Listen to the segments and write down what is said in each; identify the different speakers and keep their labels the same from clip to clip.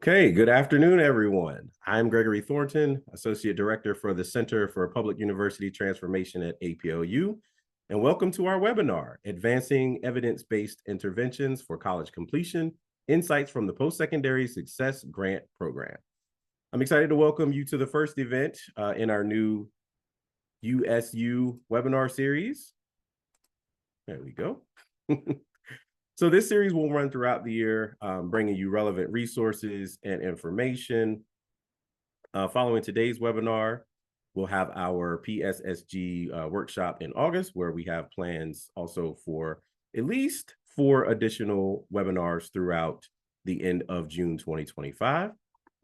Speaker 1: Okay, good afternoon, everyone. I'm Gregory Thornton, Associate Director for the Center for Public University Transformation at APLU, and welcome to our webinar, Advancing Evidence-Based Interventions for College Completion, Insights from the Postsecondary Success Grant Program. I'm excited to welcome you to the first event in our new USU webinar series. There we go. So this series will run throughout the year, bringing you relevant resources and information. Following today's webinar, we'll have our PSSG workshop in August, where we have plans also for at least 4 additional webinars throughout the end of June 2025.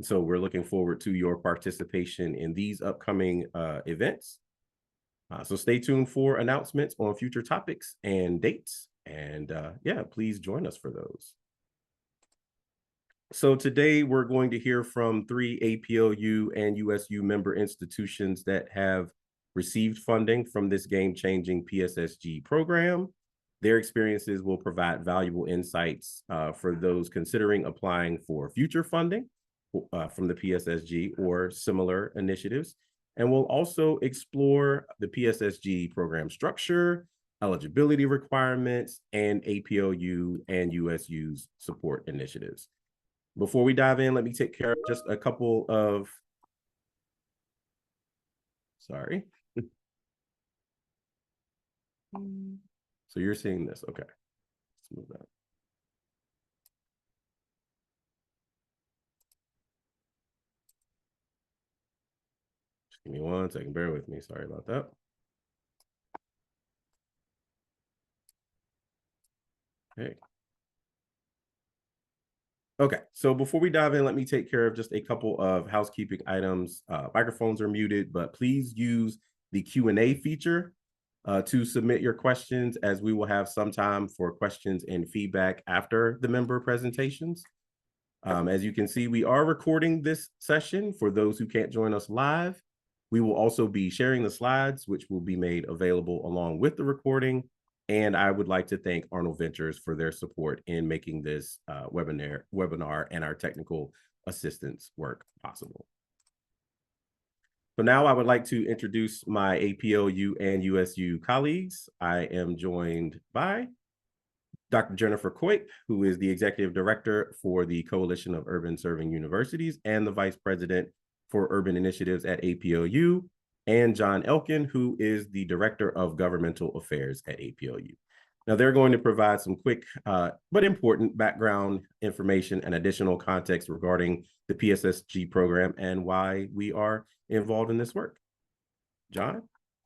Speaker 1: So we're looking forward to your participation in these upcoming events. So stay tuned for announcements on future topics and dates. And yeah, please join us for those. So today we're going to hear from 3 APLU and USU member institutions that have received funding from this game-changing PSSG program. Their experiences will provide valuable insights for those considering applying for future funding from the PSSG or similar initiatives. And we'll also explore the PSSG program structure, eligibility requirements, and APLU and USU's support initiatives. Before we dive in, let me take care of just a couple of, sorry. So you're seeing this, okay. Let's move that. Just give me 1 second, bear with me, sorry about that. Okay. Okay, so before we dive in, let me take care of just a couple of housekeeping items. Microphones are muted, but please use the Q&A feature to submit your questions, as we will have some time for questions and feedback after the member presentations. As you can see, we are recording this session for those who can't join us live. We will also be sharing the slides, which will be made available along with the recording. And I would like to thank Arnold Ventures for their support in making this webinar and our technical assistance work possible. So now I would like to introduce my APLU and USU colleagues. I am joined by Dr. Jennifer Coit, who is the Executive Director for the Coalition of Urban Serving Universities and the Vice President for Urban Initiatives at APLU, and John Elkin, who is the Director of Governmental Affairs at APLU. Now, they're going to provide some quick but important background information and additional context regarding the PSSG program and why we are involved in this work. John,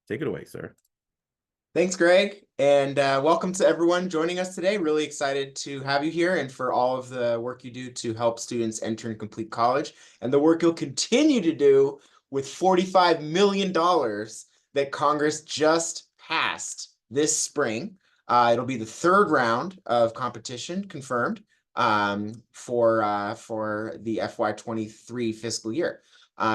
Speaker 1: take it away, sir.
Speaker 2: Thanks, Greg, and welcome to everyone joining us today. Really excited to have you here and for all of the work you do to help students enter and complete college, and the work you'll continue to do with $45 million that Congress just passed this spring. It'll be the 3rd round of competition confirmed for the FY23 fiscal year.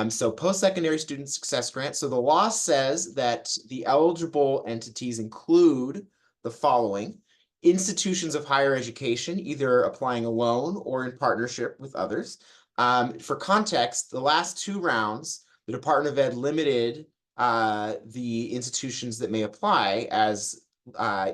Speaker 2: So post-secondary student success grant. So the law says that the eligible entities include the following: institutions of higher education, either applying alone or in partnership with others. For context, the last 2 rounds, the Department of Ed limited the institutions that may apply as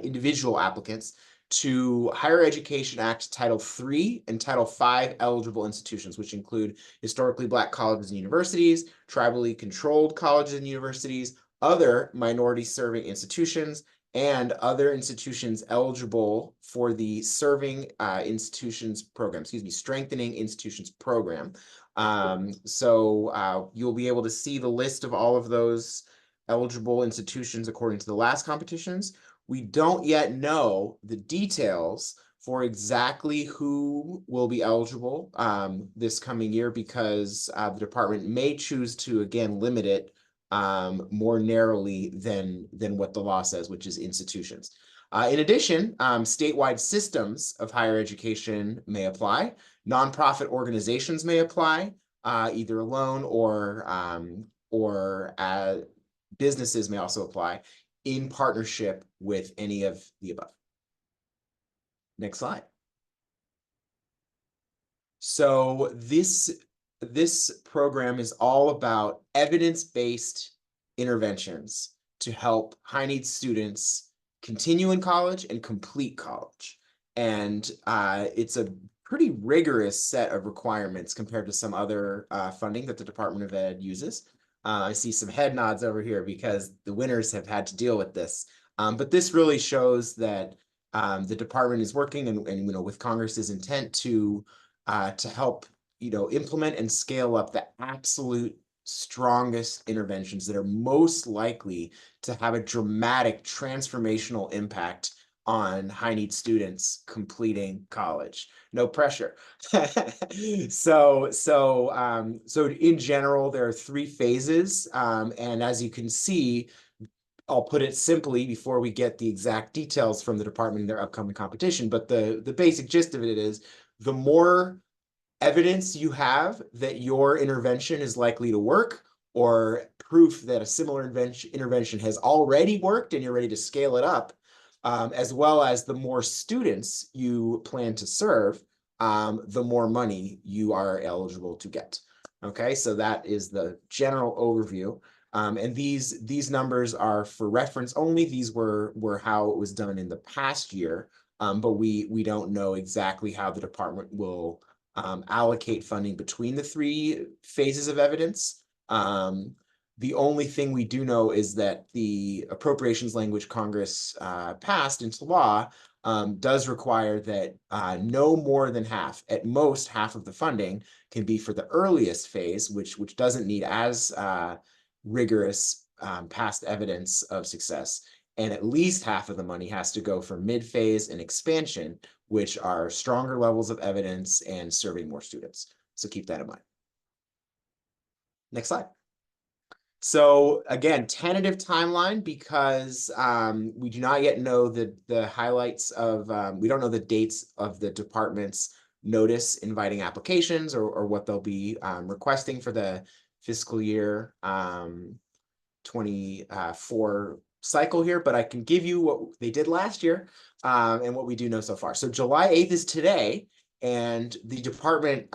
Speaker 2: individual applicants to Higher Education Act Title III and Title V eligible institutions, which include historically Black colleges and universities, tribally controlled colleges and universities, other minority serving institutions, and other institutions eligible for the Strengthening Institutions Program. So you'll be able to see the list of all of those eligible institutions according to the last competitions. We don't yet know the details for exactly who will be eligible this coming year, because the department may choose to, again, limit it more narrowly than what the law says, which is institutions. In addition, statewide systems of higher education may apply. Nonprofit organizations may apply, either alone or businesses may also apply in partnership with any of the above. Next slide. So this program is all about evidence-based interventions to help high needs students continue in college and complete college. And it's a pretty rigorous set of requirements compared to some other funding that the Department of Ed uses. I see some head nods over here because the winners have had to deal with this. But this really shows that the department is working and with Congress's intent to help implement and scale up the absolute strongest interventions that are most likely to have a dramatic transformational impact on high need students completing college. No pressure. So in general, there are 3 phases, and as you can see, I'll put it simply before we get the exact details from the department in their upcoming competition. But the basic gist of it is the more evidence you have that your intervention is likely to work, or proof that a similar intervention has already worked and you're ready to scale it up, as well as the more students you plan to serve, the more money you are eligible to get. Okay, so that is the general overview. And these numbers are for reference only. These were how it was done in the past year, but we don't know exactly how the department will allocate funding between the 3 phases of evidence. The only thing we do know is that the appropriations language Congress passed into law does require that no more than half, at most half of the funding, can be for the earliest phase, which doesn't need as rigorous past evidence of success. And at least half of the money has to go for mid-phase and expansion, which are stronger levels of evidence and serving more students. So keep that in mind. Next slide. So again, tentative timeline, because we do not yet know the highlights of, we don't know the dates of the department's notice inviting applications, or what they'll be requesting for the fiscal year 24 cycle here, but I can give you what they did last year and what we do know so far. So July 8th is today, and the department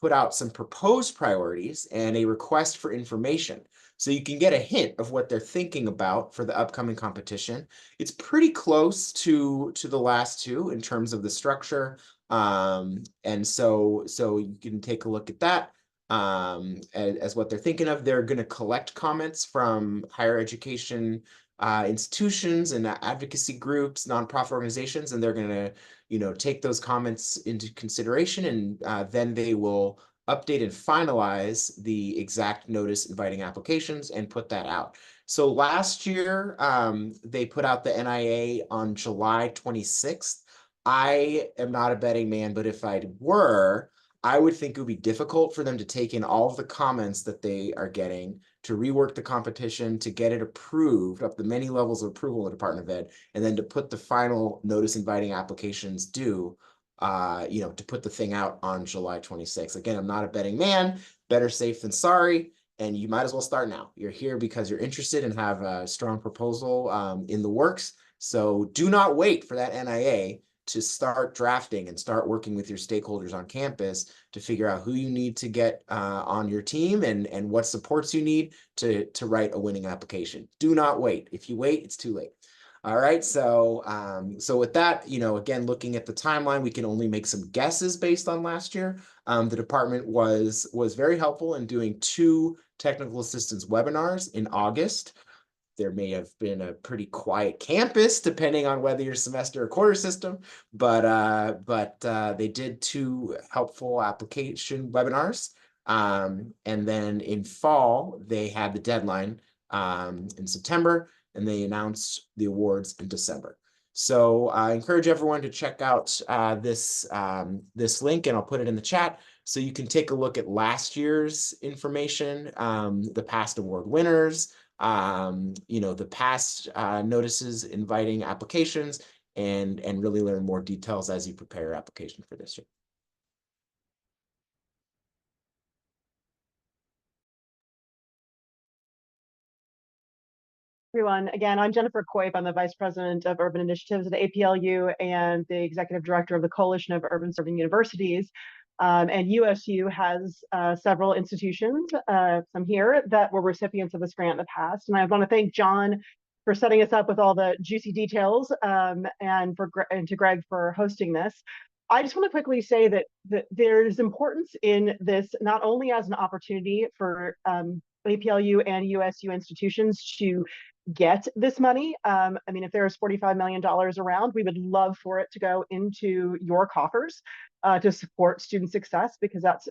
Speaker 2: put out some proposed priorities and a request for information. So you can get a hint of what they're thinking about for the upcoming competition. It's pretty close to the last 2 in terms of the structure. And so you can take a look at that as what they're thinking of. They're going to collect comments from higher education institutions and advocacy groups, nonprofit organizations, and they're going to take those comments into consideration, and then they will update and finalize the exact notice inviting applications and put that out. So last year, they put out the NIA on July 26th. I am not a betting man, but if I were, I would think it would be difficult for them to take in all of the comments that they are getting, to rework the competition, to get it approved up the many levels of approval in the Department of Ed, and then to put the final notice inviting applications due, to put the thing out on July 26th. Again, I'm not a betting man, better safe than sorry, and you might as well start now. You're here because you're interested and have a strong proposal in the works. So do not wait for that NIA to start drafting and start working with your stakeholders on campus to figure out who you need to get on your team and what supports you need to write a winning application. Do not wait. If you wait, it's too late. All right, so with that, again, looking at the timeline, we can only make some guesses based on last year. The department was very helpful in doing 2 technical assistance webinars in August. There may have been a pretty quiet campus, depending on whether your semester or quarter system, but they did 2 helpful application webinars. And then in fall, they had the deadline in September, and they announced the awards in December. So I encourage everyone to check out this link, and I'll put it in the chat, so you can take a look at last year's information, the past award winners, the past notices inviting applications, and really learn more details as you prepare your application for this year.
Speaker 3: Everyone. Again, I'm Jennifer Coip. I'm the Vice President of Urban Initiatives at APLU and the Executive Director of the Coalition of Urban Serving Universities. And USU has several institutions, some here, that were recipients of this grant in the past. And I want to thank John for setting us up with all the juicy details, and to Greg for hosting this. I just want to quickly say that there's importance in this, not only as an opportunity for APLU and USU institutions to get this money. I mean, if there's $45 million around, we would love for it to go into your coffers to support student success, because that's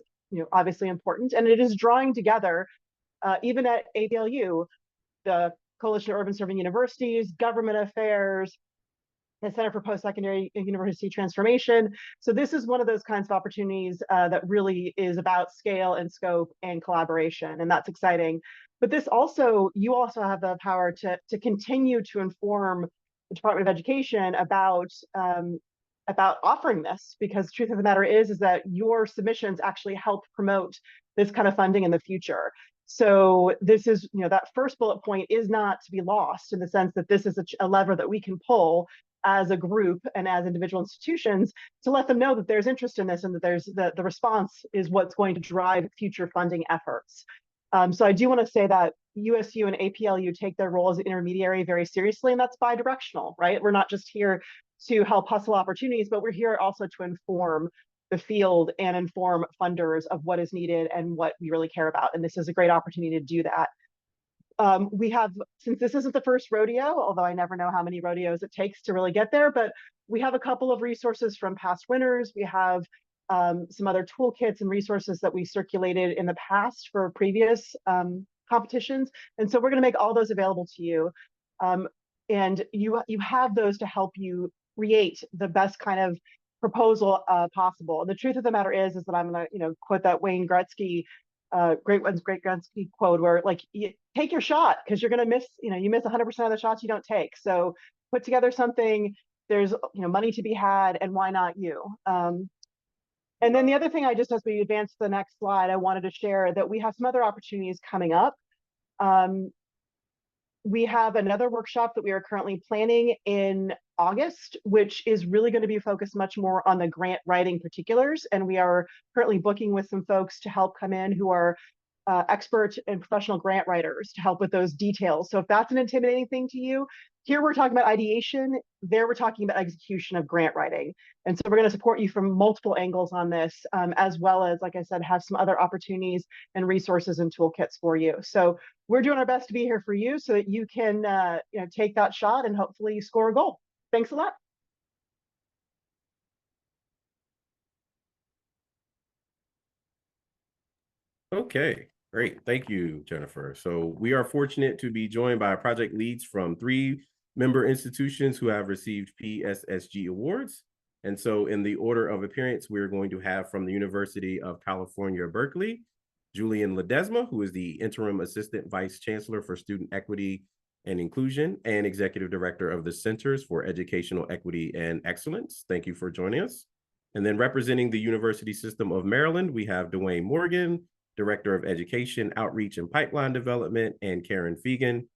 Speaker 3: obviously important. And it is drawing together, even at APLU, the Coalition of Urban Serving Universities, Government Affairs, the Center for Postsecondary University Transformation. So this is one of those kinds of opportunities that really is about scale and scope and collaboration, and that's exciting. But this also, you also have the power to continue to inform the Department of Education about offering this, because the truth of the matter is that your submissions actually help promote this kind of funding in the future. So this is, that first bullet point is not to be lost, in the sense that this is a lever that we can pull as a group and as individual institutions to let them know that there's interest in this, and that there's the response is what's going to drive future funding efforts. So I do want to say that USU and APLU take their role as an intermediary very seriously, and that's bi-directional, right? We're not just here to help hustle opportunities, but we're here also to inform the field and inform funders of what is needed and what we really care about. And this is a great opportunity to do that. We have, since this isn't the first rodeo, although I never know how many rodeos it takes to really get there, but we have a couple of resources from past winners. We have some other toolkits and resources that we circulated in the past for previous competitions. And so we're going to make all those available to you. And you have those to help you create the best kind of proposal possible. And the truth of the matter is that I'm going to quote that Wayne Gretzky, great Gretzky quote, where like, you take your shot, because you're going to miss, you miss 100% of the shots you don't take. So put together something. There's money to be had, and why not you? And then the other thing, as we advance to the next slide, I wanted to share that we have some other opportunities coming up. We have another workshop that we are currently planning in August, which is really going to be focused much more on the grant writing particulars. And we are currently booking with some folks to help come in who are expert and professional grant writers to help with those details. So if that's an intimidating thing to you, here we're talking about ideation, there we're talking about execution of grant writing. And so we're going to support you from multiple angles on this, as well as, like I said, have some other opportunities and resources and toolkits for you. So we're doing our best to be here for you so that you can take that shot and hopefully score a goal. Thanks a lot.
Speaker 1: Okay, great. Thank you, Jennifer. So we are fortunate to be joined by project leads from 3 member institutions who have received PSSG awards. And so in the order of appearance, we're going to have from the University of California, Berkeley, Julian Ledesma, who is the Interim Assistant Vice Chancellor for Student Equity and Inclusion and Executive Director of the Centers for Educational Equity and Excellence. Thank you for joining us. And then representing the University System of Maryland, we have Dwayne Morgan, Director of Education, Outreach and Pipeline Development, and Karen Fagan,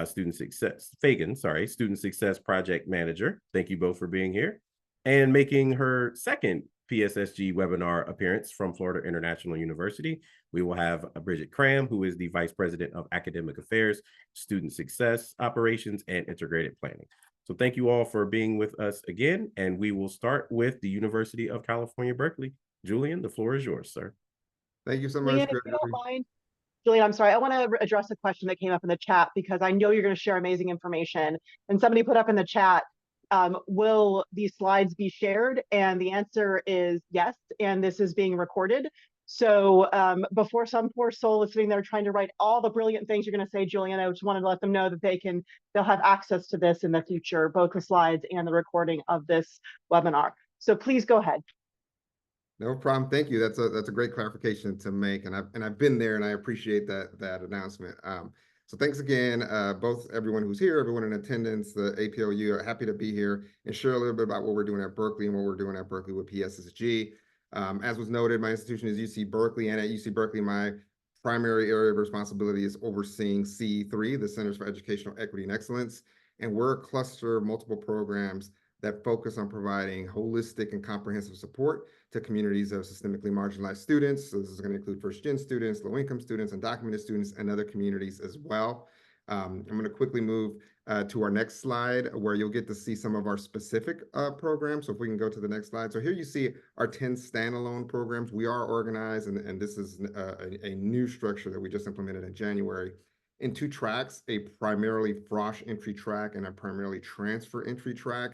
Speaker 1: Student Success Project Manager. Thank you both for being here. And making her second PSSG webinar appearance from Florida International University, we will have Bridget Cram, who is the Vice President of Academic Affairs, Student Success Operations, and Integrated Planning. So thank you all for being with us again, and we will start with the University of California, Berkeley. Julian, the floor is yours, sir.
Speaker 4: Thank you so much.
Speaker 3: Julian, if you don't mind, Julian, I'm sorry. I want to address a question that came up in the chat, because I know you're going to share amazing information. And somebody put up in the chat, will these slides be shared? And the answer is yes. And this is being recorded. So before some poor soul is sitting there trying to write all the brilliant things you're going to say, Julian, I just wanted to let them know that they'll have access to this in the future, both the slides and the recording of this webinar. So please go ahead.
Speaker 4: No problem. Thank you. That's a great clarification to make, and I've been there, and I appreciate that announcement. So thanks again, both everyone who's here, everyone in attendance, the APLU, are happy to be here and share a little bit about what we're doing at Berkeley and what we're doing at Berkeley with PSSG. As was noted, my institution is UC Berkeley, and at UC Berkeley, my primary area of responsibility is overseeing C3, the Centers for Educational Equity and Excellence, and we're a cluster of multiple programs that focus on providing holistic and comprehensive support to communities of systemically marginalized students. So this is going to include first-gen students, low-income students, undocumented students, and other communities as well. I'm going to quickly move to our next slide, where you'll get to see some of our specific programs. So if we can go to the next slide. So here you see our 10 standalone programs. We are organized, and this is a new structure that we just implemented in January, in 2 tracks, a primarily Frosh entry track and a primarily transfer entry track.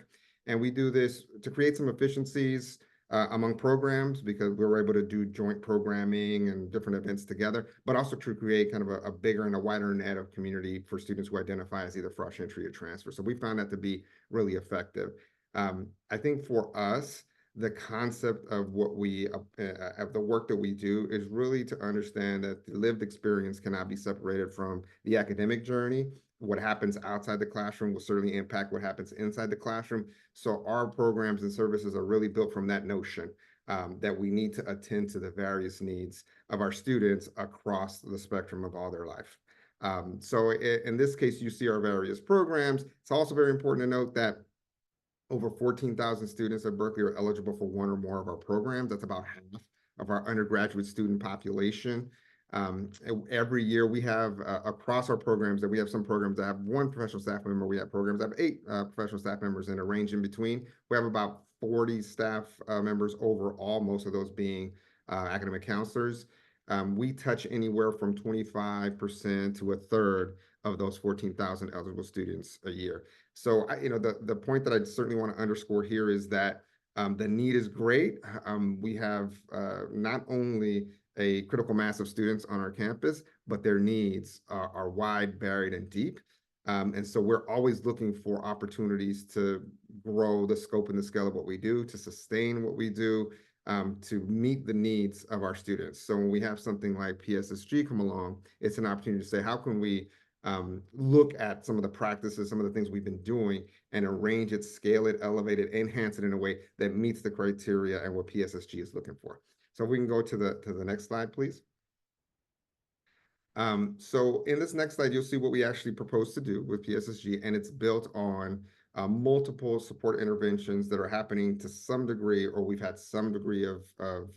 Speaker 4: And we do this to create some efficiencies among programs, because we were able to do joint programming and different events together, but also to create kind of a bigger and a wider net of community for students who identify as either Frosh entry or transfer. So we found that to be really effective. I think for us, the concept of what we of the work that we do is really to understand that the lived experience cannot be separated from the academic journey. What happens outside the classroom will certainly impact what happens inside the classroom. So our programs and services are really built from that notion that we need to attend to the various needs of our students across the spectrum of all their life. So in this case, you see our various programs. It's also very important to note that over 14,000 students at Berkeley are eligible for one or more of our programs. That's about half of our undergraduate student population. Every year we have across our programs, that we have some programs that have 1 professional staff member. We have programs that have 8 professional staff members, and a range in between. We have about 40 staff members overall, most of those being academic counselors. We touch anywhere from 25% to 1/3 of those 14,000 eligible students a year. So the point that I certainly want to underscore here is that the need is great. We have not only a critical mass of students on our campus, but their needs are wide, varied, and deep. And so we're always looking for opportunities to grow the scope and the scale of what we do, to sustain what we do, to meet the needs of our students. So when we have something like PSSG come along, it's an opportunity to say, how can we look at some of the practices, some of the things we've been doing, and arrange it, scale it, elevate it, enhance it in a way that meets the criteria and what PSSG is looking for. So we can go to the next slide, please. So in this next slide, you'll see what we actually propose to do with PSSG, and it's built on multiple support interventions that are happening to some degree, or we've had some degree of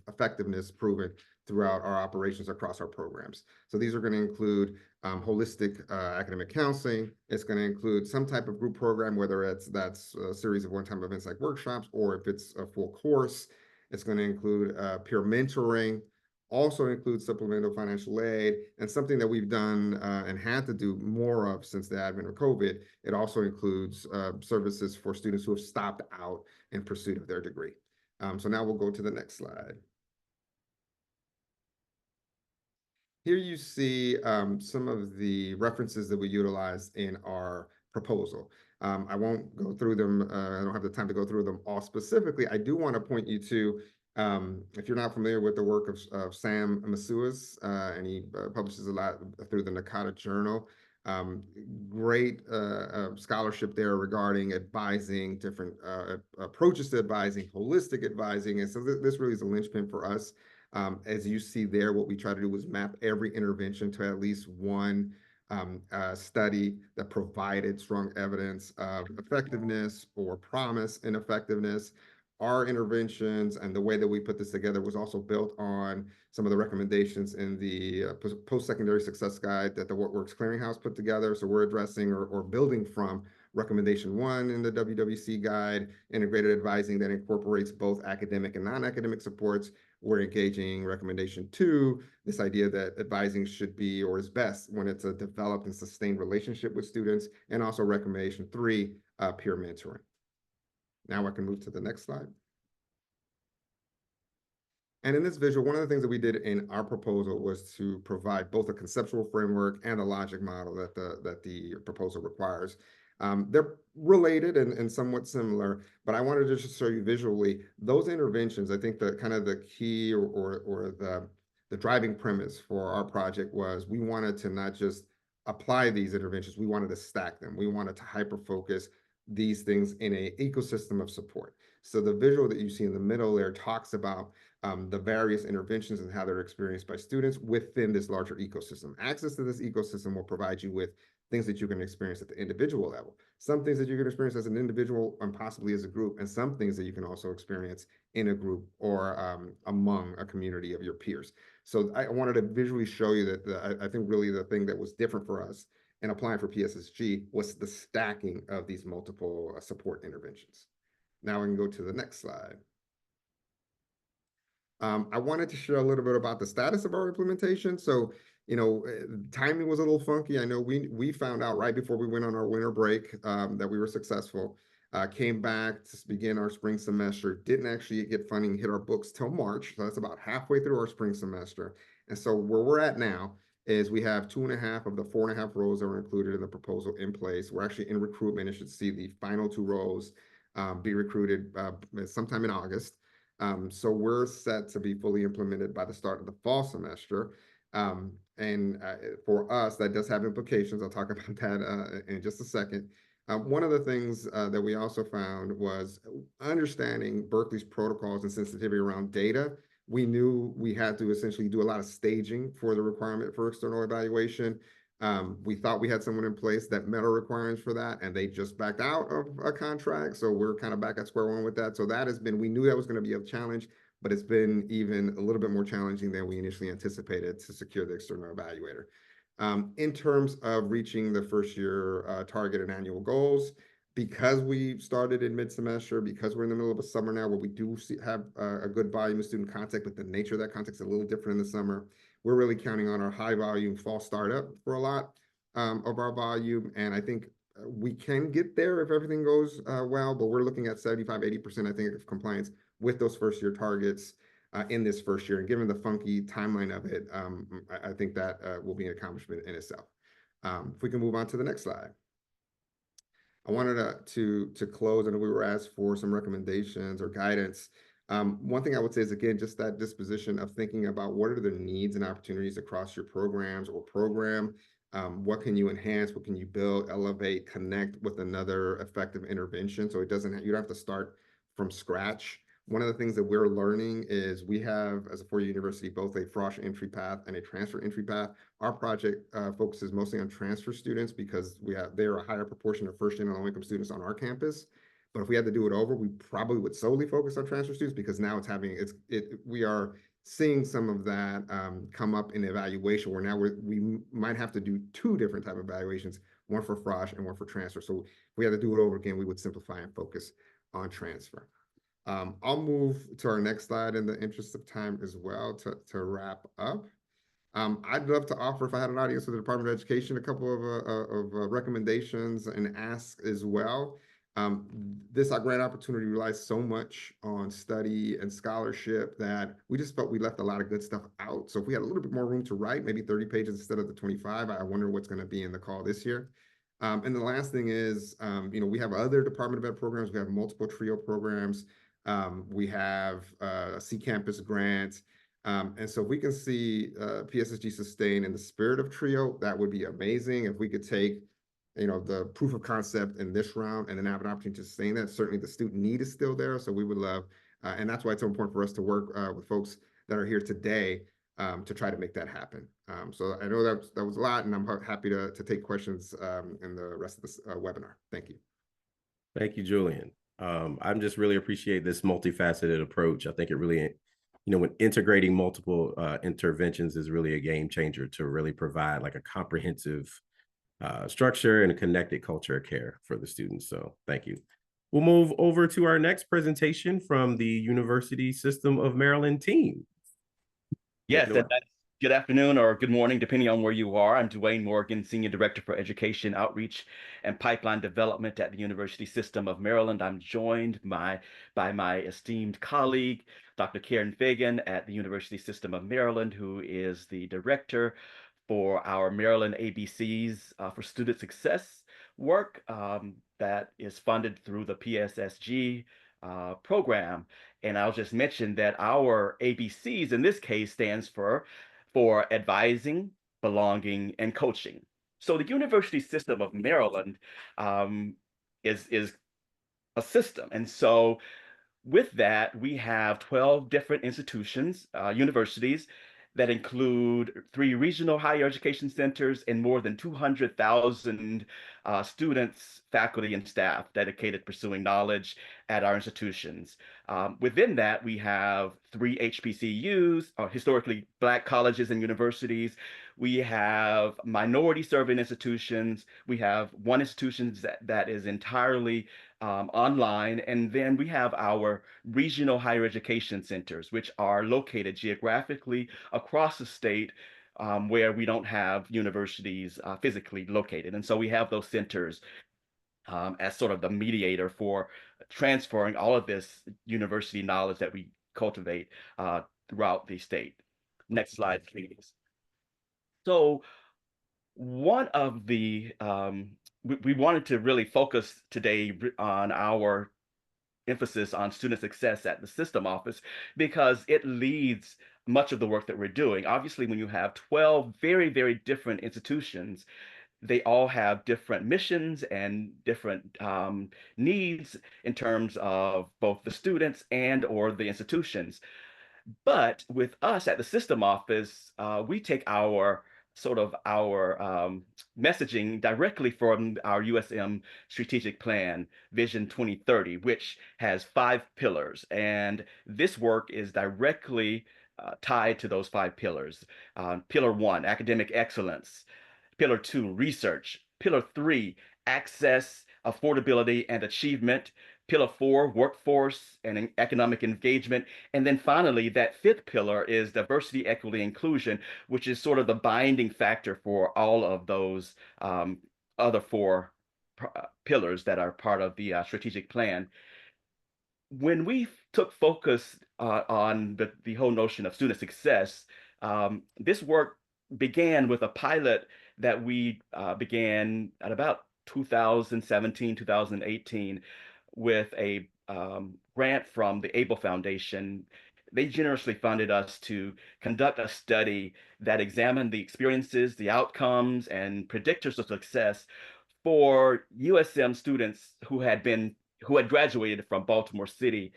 Speaker 4: effectiveness proven throughout our operations across our programs. So these are going to include holistic academic counseling. It's going to include some type of group program, whether that's a series of one-time events like workshops, or if it's a full course. It's going to include peer mentoring, also includes supplemental financial aid, and something that we've done and had to do more of since the advent of COVID. It also includes services for students who have stopped out in pursuit of their degree. So now we'll go to the next slide. Here you see some of the references that we utilize in our proposal. I won't go through them. I don't have the time to go through them all specifically. I do want to point you to, if you're not familiar with the work of Sam Masuas, and he publishes a lot through the Nakata Journal. Great scholarship there regarding advising, different approaches to advising, holistic advising. And so this really is a linchpin for us. As you see there, what we try to do was map every intervention to at least one study that provided strong evidence of effectiveness or promise in effectiveness. Our interventions and the way that we put this together was also built on some of the recommendations in the post-secondary success guide that the What Works Clearinghouse put together. So we're addressing or building from recommendation 1 in the WWC guide, integrated advising that incorporates both academic and non-academic supports. We're engaging recommendation 2, this idea that advising should be or is best when it's a developed and sustained relationship with students, and also recommendation 3, peer mentoring. Now I can move to the next slide. And in this visual, one of the things that we did in our proposal was to provide both a conceptual framework and a logic model that the proposal requires. They're related and somewhat similar, but I wanted to just show you visually those interventions. I think the kind of the key or the driving premise for our project was we wanted to not just apply these interventions, we wanted to stack them. We wanted to hyper-focus these things in an ecosystem of support. So the visual that you see in the middle there talks about the various interventions and how they're experienced by students within this larger ecosystem. Access to this ecosystem will provide you with things that you can experience at the individual level. some things that you can experience as an individual and possibly as a group, and some things that you can also experience in a group or among a community of your peers. So I wanted to visually show you that I think really the thing that was different for us in applying for PSSG was the stacking of these multiple support interventions. Now we can go to the next slide. I wanted to share a little bit about the status of our implementation. So, timing was a little funky. I know we found out right before we went on our winter break that we were successful. Came back to begin our spring semester, didn't actually get funding, hit our books till March. So that's about halfway through our spring semester. And so where we're at now is we have 2.5 of the 4.5 roles that were included in the proposal in place. We're actually in recruitment and should see the final 2 roles be recruited sometime in August. So we're set to be fully implemented by the start of the fall semester. For us, that does have implications. I'll talk about that in just a second. One of the things that we also found was understanding Berkeley's protocols and sensitivity around data. We knew we had to essentially do a lot of staging for the requirement for external evaluation. We thought we had someone in place that met our requirements for that, and they just backed out of a contract. So we're kind of back at square one with that. So that has been, we knew that was going to be a challenge, but it's been even a little bit more challenging than we initially anticipated to secure the external evaluator. In terms of reaching the first year target and annual goals, because we started in mid-semester, because we're in the middle of a summer now where we do have a good volume of student contact, but the nature of that contact is a little different in the summer. We're really counting on our high volume fall startup for a lot of our volume. And I think we can get there if everything goes well, but we're looking at 75–80%, I think, of compliance with those first year targets in this first year. And given the funky timeline of it, I think that will be an accomplishment in itself. If we can move on to the next slide. I wanted to close, and we were asked for some recommendations or guidance. One thing I would say is, again, just that disposition of thinking about what are the needs and opportunities across your programs or program. What can you enhance? What can you build, elevate, connect with another effective intervention? So it doesn't, you don't have to start from scratch. One of the things that we're learning is we have, as a four-year university, both a Frosh entry path and a transfer entry path. Our project focuses mostly on transfer students because they're a higher proportion of first-gen and low-income students on our campus. But if we had to do it over, we probably would solely focus on transfer students because now we are seeing some of that come up in evaluation where now we might have to do 2 different type of evaluations, one for Frosh and one for transfer. So if we had to do it over again, we would simplify and focus on transfer. I'll move to our next slide in the interest of time as well to wrap up. I'd love to offer, if I had an audience with the Department of Education, a couple of recommendations and asks as well. This grant opportunity relies so much on study and scholarship that we just felt we left a lot of good stuff out. So if we had a little bit more room to write, maybe 30 pages instead of the 25, I wonder what's going to be in the call this year. And the last thing is, we have other Department of Ed programs. We have multiple TRIO programs. We have a C-Campus grant. And so if we can see PSSG sustain in the spirit of TRIO, that would be amazing. If we could take the proof of concept in this round and then have an opportunity to sustain that. Certainly the student need is still there. So we would love, and that's why it's so important for us to work with folks that are here today to try to make that happen. So I know that was a lot, and I'm happy to take questions in the rest of this webinar. Thank you.
Speaker 1: Thank you, Julian. I'm just really appreciate this multifaceted approach. I think it really, when integrating multiple interventions is really a game changer to really provide like a comprehensive structure and a connected culture of care for the students. So thank you. We'll move over to our next presentation from the University System of Maryland team.
Speaker 5: Yes, good afternoon or good morning, depending on where you are. I'm Dwayne Morgan, Senior Director for Education Outreach and Pipeline Development at the University System of Maryland. I'm joined by my esteemed colleague, Dr. Karen Fagan at the University System of Maryland, who is the Director for our Maryland ABCs for Student Success work that is funded through the PSSG program. And I'll just mention that our ABCs in this case stands for advising, belonging, and coaching. So the University System of Maryland is a system. And so with that, we have 12 different institutions, universities, that include 3 regional higher education centers and more than 200,000 students, faculty, and staff dedicated to pursuing knowledge at our institutions. Within that, we have 3 HBCUs, historically Black colleges and universities. We have minority serving institutions. We have 1 institution that is entirely online. And then we have our regional higher education centers, which are located geographically across the state, where we don't have universities physically located. And so we have those centers as sort of the mediator for transferring all of this university knowledge that we cultivate throughout the state. Next slide, please. So one of the, we wanted to really focus today on our emphasis on student success at the system office because it leads much of the work that we're doing. Obviously, when you have 12 very, very different institutions, they all have different missions and different needs in terms of both the students and or the institutions. But with us at the system office, we take our messaging directly from our USM strategic plan, Vision 2030, which has 5 pillars. And this work is directly tied to those 5 pillars. Pillar 1, academic excellence. Pillar 2, research. Pillar 3, access, affordability, and achievement. Pillar 4, workforce and economic engagement. And then finally, that 5th pillar is diversity, equity, inclusion, which is sort of the binding factor for all of those other 4 pillars that are part of the strategic plan. When we took focus on the whole notion of student success, this work began with a pilot that we began at about 2017, 2018 with a grant from the APLU Foundation. They generously funded us to conduct a study that examined the experiences, the outcomes, and predictors of success for USM students who had graduated from Baltimore City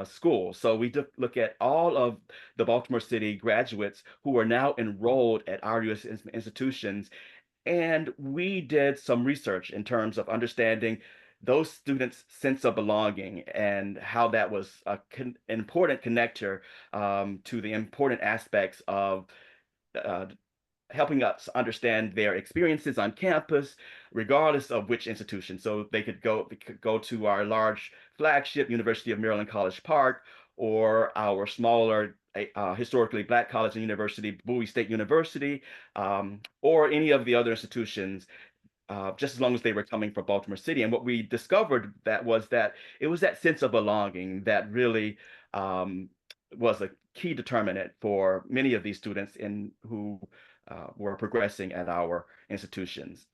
Speaker 5: schools. So we look at all of the Baltimore City graduates who are now enrolled at our US institutions. And we did some research in terms of understanding those students' sense of belonging and how that was an important connector to the important aspects of helping us understand their experiences on campus, regardless of which institution. So they could go to our large flagship University of Maryland College Park, or our smaller historically Black college and university, Bowie State University, or any of the other institutions, just as long as they were coming from Baltimore City. And what we discovered was that it was that sense of belonging that really was a key determinant for many of these students who were progressing at our institutions.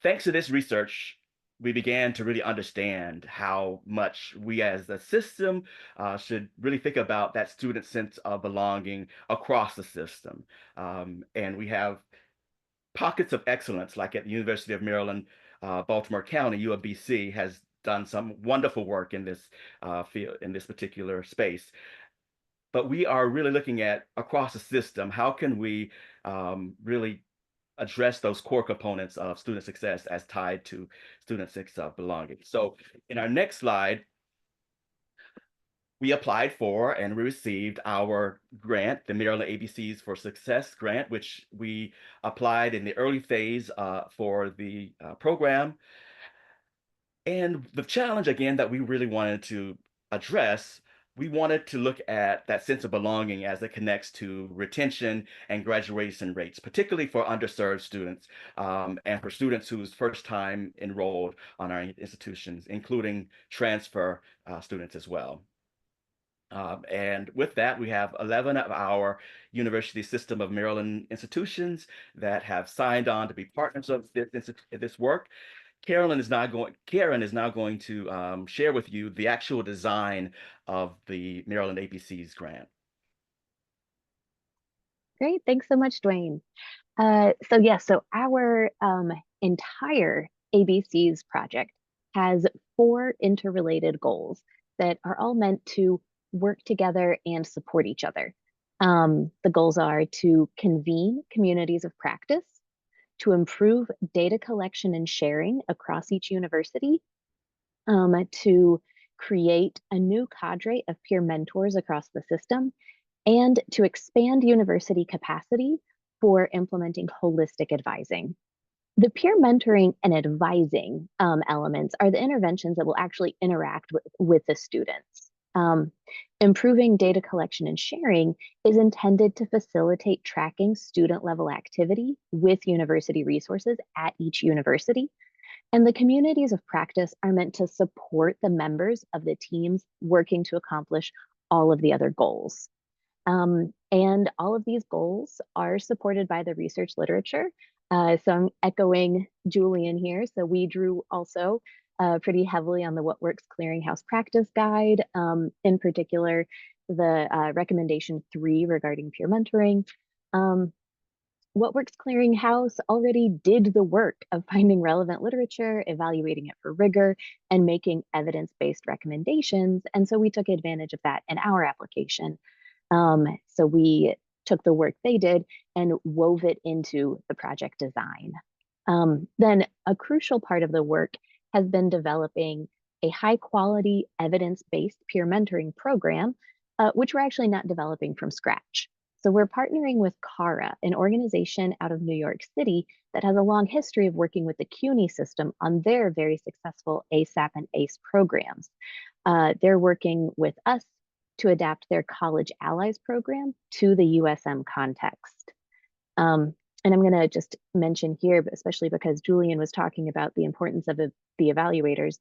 Speaker 5: Thanks to this research, we began to really understand how much we as the system should really think about that student sense of belonging across the system. And we have pockets of excellence, like at the University of Maryland, Baltimore County, UMBC has done some wonderful work in this field, in this particular space. But we are really looking at across the system, how can we really address those core components of student success as tied to student sense of belonging. So in our next slide, we applied for and we received our grant, the Maryland ABCs for Success grant, which we applied in the early phase for the program. And the challenge, again, that we really wanted to address, we wanted to look at that sense of belonging as it connects to retention and graduation rates, particularly for underserved students and for students whose first time enrolled on our institutions, including transfer students as well. And with that, we have 11 of our University System of Maryland institutions that have signed on to be partners of this work. Karen is now going to share with you the actual design of the Maryland ABCs grant.
Speaker 6: Great, thanks so much, Dwayne. So our entire ABCs project has 4 interrelated goals that are all meant to work together and support each other. The goals are to convene communities of practice, to improve data collection and sharing across each university, to create a new cadre of peer mentors across the system, and to expand university capacity for implementing holistic advising. The peer mentoring and advising elements are the interventions that will actually interact with the students. Improving data collection and sharing is intended to facilitate tracking student level activity with university resources at each university. And the communities of practice are meant to support the members of the teams working to accomplish all of the other goals. And all of these goals are supported by the research literature. So I'm echoing Julian here. So we drew also pretty heavily on the What Works Clearinghouse Practice Guide, in particular, the recommendation 3 regarding peer mentoring. What Works Clearinghouse already did the work of finding relevant literature, evaluating it for rigor, and making evidence-based recommendations. And so we took advantage of that in our application. So we took the work they did and wove it into the project design. Then a crucial part of the work has been developing a high quality evidence-based peer mentoring program, which we're actually not developing from scratch. So we're partnering with CARA, an organization out of New York City that has a long history of working with the CUNY system on their very successful ASAP and ACE programs. They're working with us to adapt their College Allies program to the USM context. And I'm going to just mention here, especially because Julian was talking about the importance of the evaluators,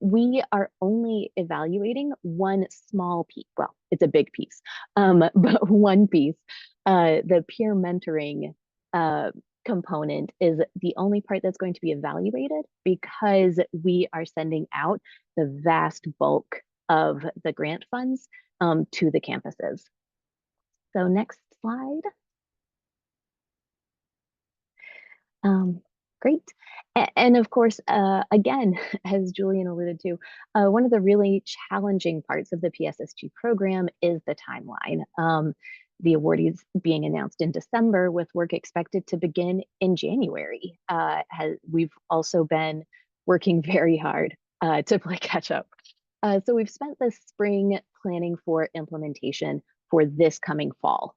Speaker 6: we are only evaluating one small piece. Well, it's a big piece, but one piece. The peer mentoring component is the only part that's going to be evaluated because we are sending out the vast bulk of the grant funds to the campuses. So next slide. Great. And of course, again, as Julian alluded to, one of the really challenging parts of the PSSG program is the timeline. The awardees being announced in December with work expected to begin in January. We've also been working very hard to play catch up. So we've spent the spring planning for implementation for this coming fall.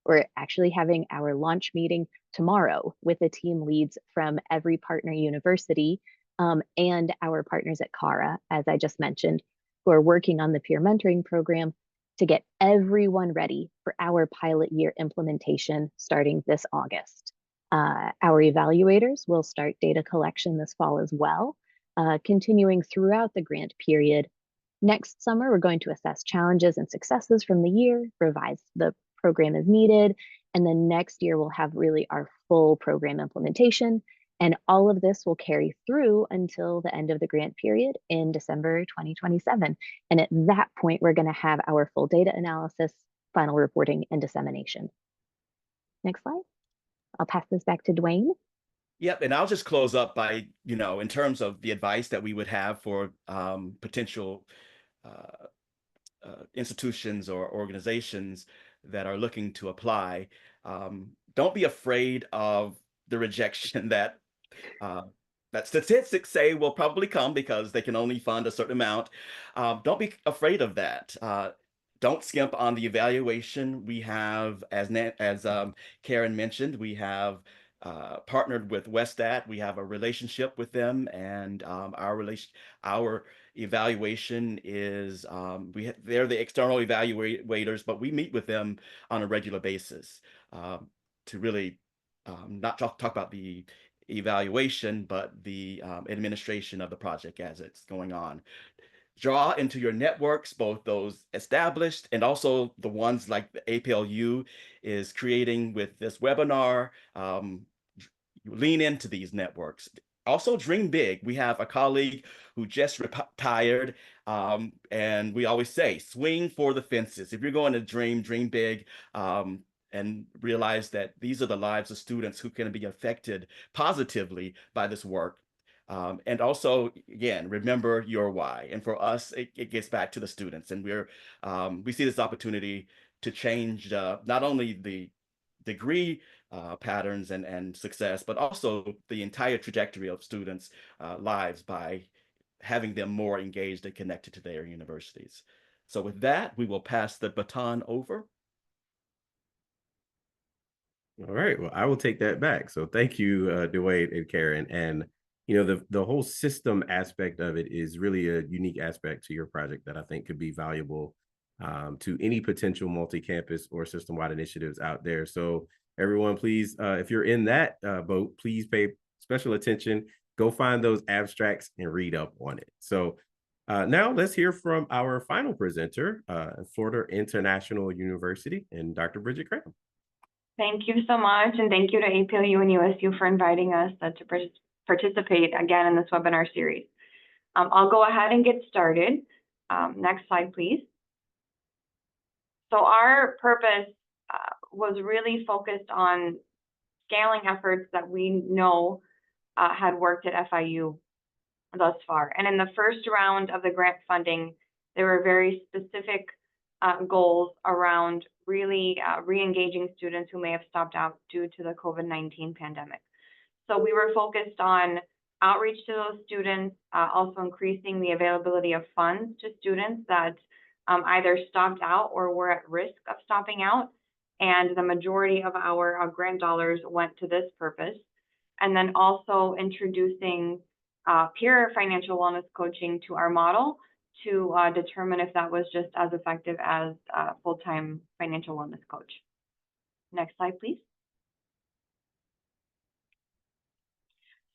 Speaker 6: We're actually having our launch meeting tomorrow with the team leads from every partner university and our partners at CARA, as I just mentioned, who are working on the peer mentoring program to get everyone ready for our pilot year implementation starting this August. Our evaluators will start data collection this fall as well, continuing throughout the grant period. Next summer, we're going to assess challenges and successes from the year, revise the program as needed, and then next year we'll have really our full program implementation. And all of this will carry through until the end of the grant period in December 2027. And at that point, we're going to have our full data analysis, final reporting, and dissemination. Next slide. I'll pass this back to Dwayne.
Speaker 5: Yep, and I'll just close up by, in terms of the advice that we would have for potential institutions or organizations that are looking to apply. Don't be afraid of the rejection that statistics say will probably come because they can only fund a certain amount. Don't be afraid of that. Don't skimp on the evaluation. We have, as Karen mentioned, we have partnered with Westat. We have a relationship with them, and our evaluation is they're the external evaluators, but we meet with them on a regular basis to really not talk about the evaluation, but the administration of the project as it's going on. Draw into your networks, both those established and also the ones like the APLU is creating with this webinar. Lean into these networks. Also dream big. We have a colleague who just retired, and we always say, swing for the fences. If you're going to dream big, and realize that these are the lives of students who can be affected positively by this work. And also, again, remember your why. And for us, it gets back to the students. And we see this opportunity to change not only the degree patterns and success, but also the entire trajectory of students' lives by having them more engaged and connected to their universities. So with that, we will pass the baton over.
Speaker 1: All right. Well, I will take that back. So thank you, Dwayne and Karen. And the whole system aspect of it is really a unique aspect to your project that I think could be valuable to any potential multi-campus or system-wide initiatives out there. So everyone, please, if you're in that boat, please pay special attention. Go find those abstracts and read up on it. So now let's hear from our final presenter, Florida International University, and Dr. Bridget Cram.
Speaker 7: Thank you so much, and thank you to APLU and USU for inviting us to participate again in this webinar series. I'll go ahead and get started. Next slide, please. So our purpose was really focused on scaling efforts that we know had worked at FIU thus far. And in the first round of the grant funding, there were very specific goals around really re-engaging students who may have stopped out due to the COVID-19 pandemic. So we were focused on outreach to those students, also increasing the availability of funds to students that either stopped out or were at risk of stopping out. And the majority of our grant dollars went to this purpose. And then also introducing peer financial wellness coaching to our model to determine if that was just as effective as a full-time financial wellness coach. Next slide, please.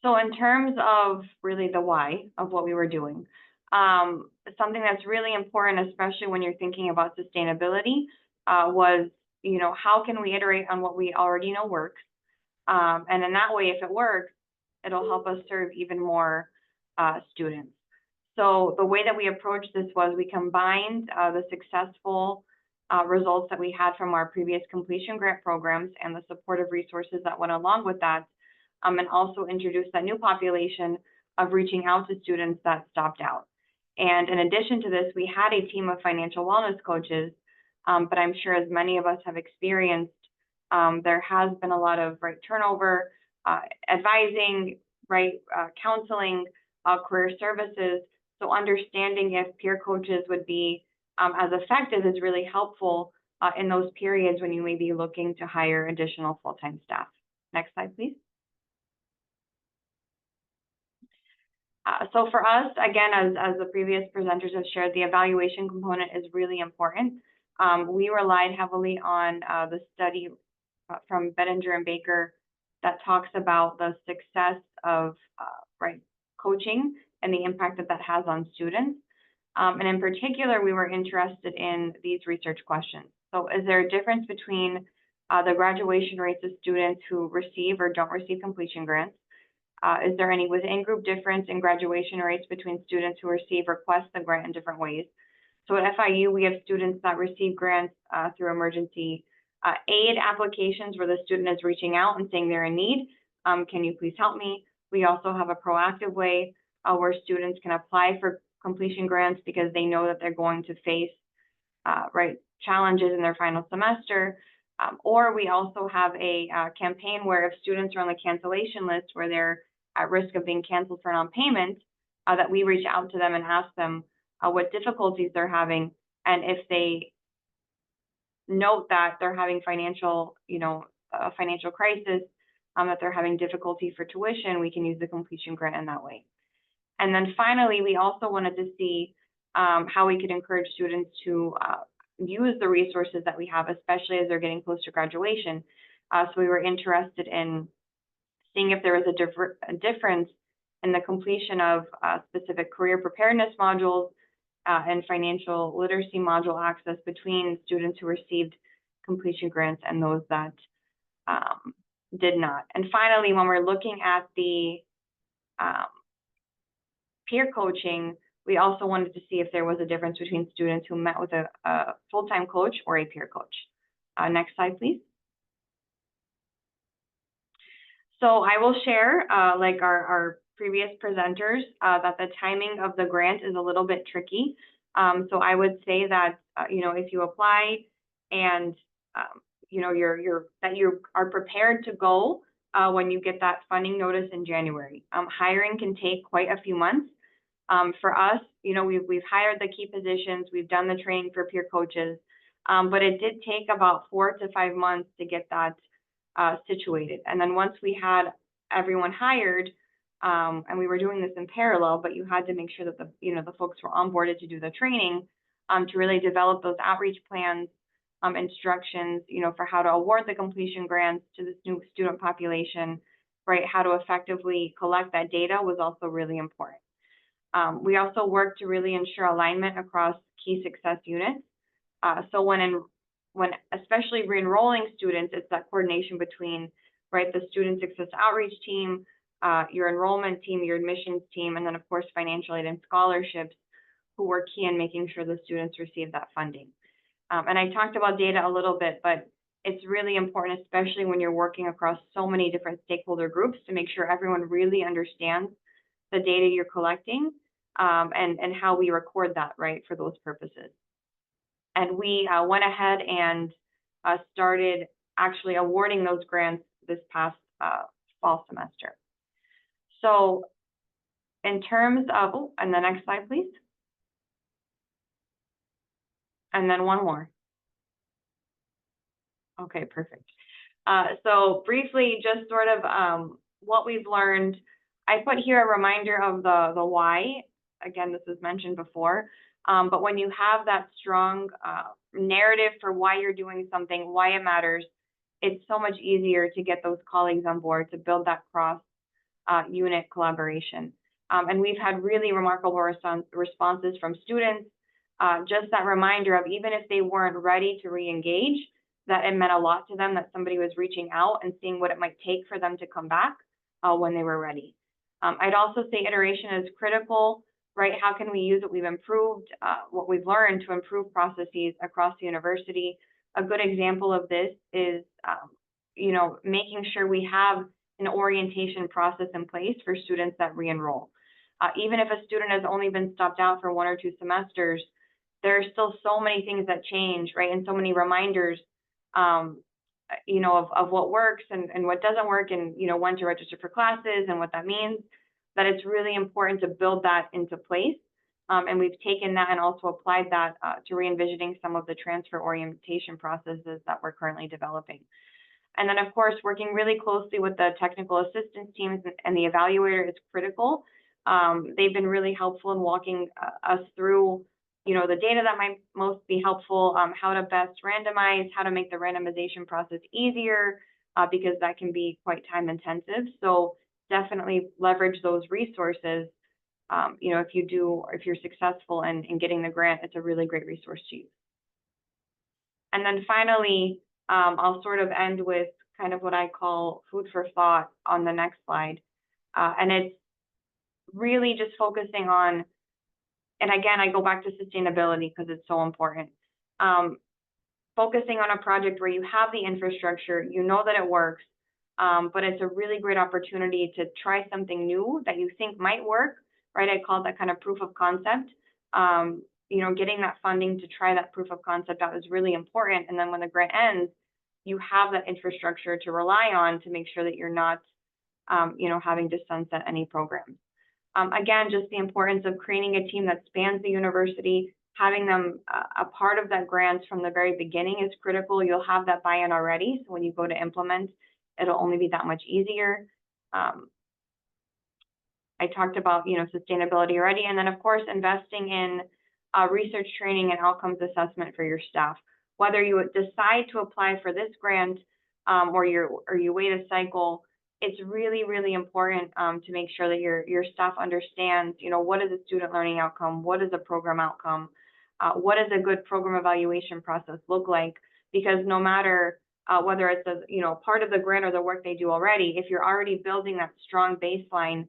Speaker 7: So in terms of really the why of what we were doing, something that's really important, especially when you're thinking about sustainability, was, how can we iterate on what we already know works? And in that way, if it works, it'll help us serve even more students. So the way that we approached this was we combined the successful results that we had from our previous completion grant programs and the supportive resources that went along with that, and also introduced that new population of reaching out to students that stopped out. And in addition to this, we had a team of financial wellness coaches, but I'm sure as many of us have experienced, there has been a lot of turnover, advising, counseling, career services. So understanding if peer coaches would be as effective is really helpful in those periods when you may be looking to hire additional full-time staff. Next slide, please. So for us, again, as the previous presenters have shared, the evaluation component is really important. We relied heavily on the study from Bettinger and Baker that talks about the success of coaching and the impact that has on students. And in particular, we were interested in these research questions. So is there a difference between the graduation rates of students who receive or don't receive completion grants? Is there any within-group difference in graduation rates between students who receive or request the grant in different ways? So at FIU, we have students that receive grants through emergency aid applications where the student is reaching out and saying they're in need. Can you please help me? We also have a proactive way where students can apply for completion grants because they know that they're going to face challenges in their final semester. Or we also have a campaign where if students are on the cancellation list where they're at risk of being canceled for non-payment, that we reach out to them and ask them what difficulties they're having, and if they note that they're having financial, a financial crisis, that they're having difficulty for tuition, we can use the completion grant in that way. And then finally, we also wanted to see how we could encourage students to use the resources that we have, especially as they're getting close to graduation. So we were interested in seeing if there was a difference in the completion of specific career preparedness modules and financial literacy module access between students who received completion grants and those that did not. And finally, when we're looking at the peer coaching, we also wanted to see if there was a difference between students who met with a full-time coach or a peer coach. Next slide, please. So I will share, like our previous presenters, that the timing of the grant is a little bit tricky. So I would say that, if you apply and you know, that you are prepared to go when you get that funding notice in January. Hiring can take quite a few months. For us, you know, we've hired the key positions, we've done the training for peer coaches, but it did take about 4 to 5 months to get that situated. And then once we had everyone hired, and we were doing this in parallel, but you had to make sure that the folks were onboarded to do the training, to really develop those outreach plans, instructions, you know, for how to award the completion grants to this new student population, right? How to effectively collect that data was also really important. We also work to really ensure alignment across key success units. So when especially re-enrolling students, it's that coordination between, right, the student success outreach team, your enrollment team, your admissions team, and then of course financial aid and scholarships, who were key in making sure the students receive that funding. And I talked about data a little bit, but it's really important, especially when you're working across so many different stakeholder groups, to make sure everyone really understands the data you're collecting, and how we record that, right, for those purposes. And we went ahead and started actually awarding those grants this past fall semester. So in terms of, and the next slide, please. And then one more. Okay, perfect. So briefly, just sort of what we've learned. I put here a reminder of the why. Again, this was mentioned before, but when you have that strong narrative for why you're doing something, why it matters, it's so much easier to get those colleagues on board to build that cross unit collaboration. And we've had really remarkable responses from students. Just that reminder of, even if they weren't ready to re-engage, that it meant a lot to them that somebody was reaching out and seeing what it might take for them to come back when they were ready. I'd also say iteration is critical, right? How can we use what we've improved, what we've learned to improve processes across the university? A good example of this is, you know, making sure we have an orientation process in place for students that re-enroll. Even if a student has only been stopped out for 1 or 2 semesters, there are still so many things that change, right? And so many reminders, you know, of what works and what doesn't work, and, you know, when to register for classes and what that means, that it's really important to build that into place. And we've taken that and also applied that to re-envisioning some of the transfer orientation processes that we're currently developing. And then, of course, working really closely with the technical assistance teams and the evaluator is critical. They've been really helpful in walking us through, you know, the data that might most be helpful, how to best randomize, how to make the randomization process easier, because that can be quite time intensive. So definitely leverage those resources. You know, if you're successful in getting the grant, it's a really great resource to use. And then finally, I'll sort of end with kind of what I call food for thought on the next slide. And it's really just focusing on, and again, I go back to sustainability because it's so important. Focusing on a project where you have the infrastructure, you know that it works, but it's a really great opportunity to try something new that you think might work, right? I call that kind of proof of concept. You know, getting that funding to try that proof of concept out is really important. And then when the grant ends, you have that infrastructure to rely on to make sure that you're not, you know, having to sunset any programs. Again, just the importance of creating a team that spans the university, having them a part of that grant from the very beginning is critical. You'll have that buy-in already, so when you go to implement, it'll only be that much easier. I talked about, you know, sustainability already, and then of course investing in research training and outcomes assessment for your staff. Whether you decide to apply for this grant or you wait a cycle, it's really, really important to make sure that your staff understands, you know, what is a student learning outcome, what is a program outcome, what does a good program evaluation process look like? Because no matter whether it's a, you know, part of the grant or the work they do already, if you're already building that strong baseline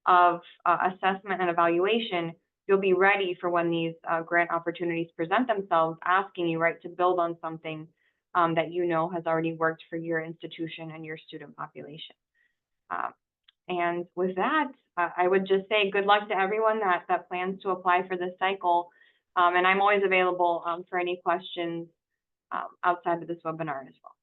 Speaker 7: of assessment and evaluation, you'll be ready for when these grant opportunities present themselves, asking you, right, to build on something that you know has already worked for your institution and your student population. And with that, I would just say good luck to everyone that plans to apply for this cycle. And I'm always available for any questions outside of this webinar as well.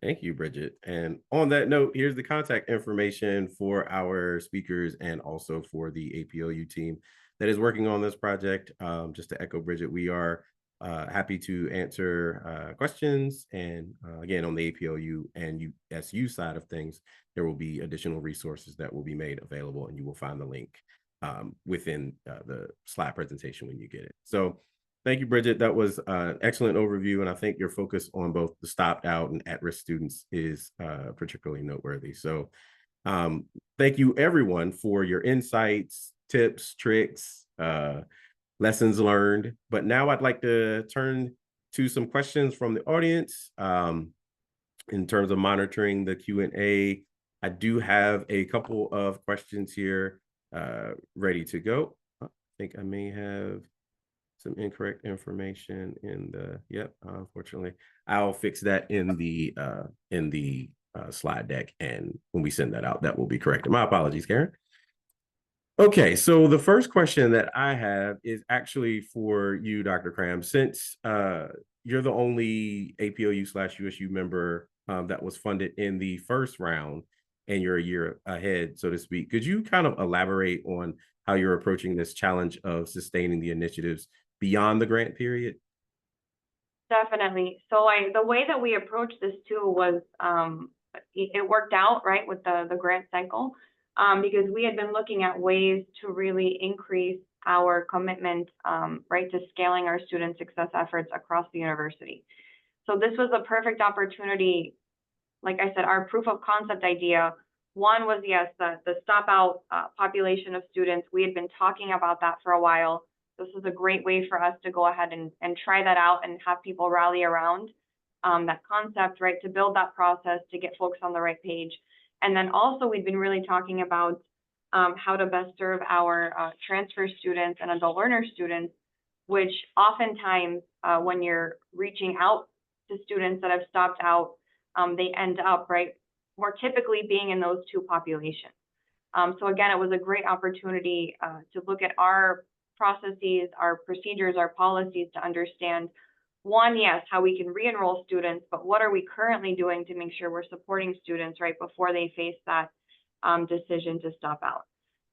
Speaker 1: Thank you, Bridget. And on that note, here's the contact information for our speakers and also for the APLU team that is working on this project. Just to echo Bridget, we are happy to answer questions. And again, on the APLU and USU side of things, there will be additional resources that will be made available, and you will find the link within the slide presentation when you get it. So thank you, Bridget. That was an excellent overview, and I think your focus on both the stopped out and at-risk students is particularly noteworthy. So thank you, everyone, for your insights, tips, tricks, lessons learned. But now I'd like to turn to some questions from the audience. In terms of monitoring the Q&A, I do have a couple of questions here ready to go. I think I may have some incorrect information in the, unfortunately. I'll fix that in the slide deck, and when we send that out, that will be corrected. My apologies, Karen. Okay, so the first question that I have is actually for you, Dr. Cram. Since you're the only APLU/USU member that was funded in the first round, and you're a year ahead, so to speak, could you kind of elaborate on how you're approaching this challenge of sustaining the initiatives beyond the grant period?
Speaker 7: Definitely. So the way that we approached this too was it worked out, right, with the grant cycle, because we had been looking at ways to really increase our commitment, right, to scaling our student success efforts across the university. So this was a perfect opportunity. Like I said, our proof of concept idea, one was, yes, the stop out population of students. We had been talking about that for a while. This was a great way for us to go ahead and try that out and have people rally around that concept, right, to build that process, to get folks on the right page. And then also we've been really talking about how to best serve our transfer students and adult learner students, which oftentimes when you're reaching out to students that have stopped out, they end up, right, more typically being in those two populations. So again, it was a great opportunity to look at our processes, our procedures, our policies to understand, one, yes, how we can re-enroll students, but what are we currently doing to make sure we're supporting students right before they face that decision to stop out.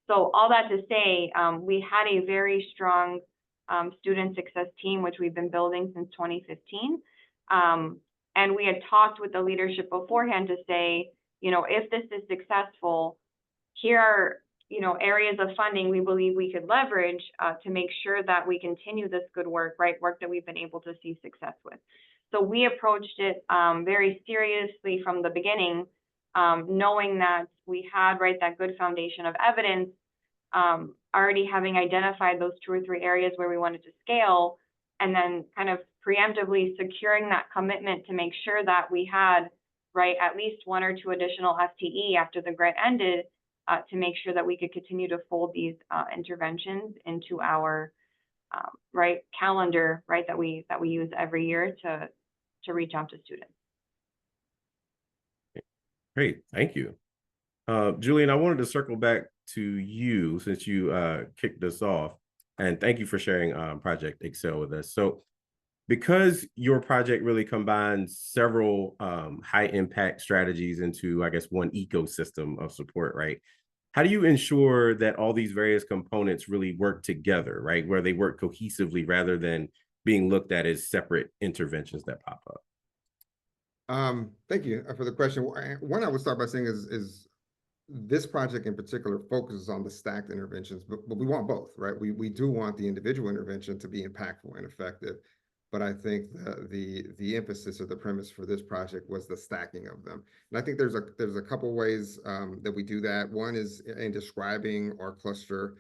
Speaker 7: So all that to say, we had a very strong student success team, which we've been building since 2015. And we had talked with the leadership beforehand to say, you know, if this is successful, here are, you know, areas of funding we believe we could leverage to make sure that we continue this good work, right? Work that we've been able to see success with. So we approached it very seriously from the beginning, knowing that we had, right, that good foundation of evidence, already having identified those 2 or 3 areas where we wanted to scale, and then kind of preemptively securing that commitment to make sure that we had, right, at least 1 or 2 additional FTE after the grant ended, to make sure that we could continue to fold these interventions into our right calendar, right, that we use every year to reach out to students.
Speaker 1: Great, thank you. Julian, I wanted to circle back to you since you kicked us off, and thank you for sharing Project Excel with us. So because your project really combines several high impact strategies into, I guess, one ecosystem of support, right? How do you ensure that all these various components really work together, right? Where they work cohesively rather than being looked at as separate interventions that pop up?
Speaker 4: Thank you for the question. One I would start by saying is this project in particular focuses on the stacked interventions, but we want both, right? We do want the individual intervention to be impactful and effective, but I think the emphasis or the premise for this project was the stacking of them. And I think there's a couple ways that we do that. One is in describing our cluster.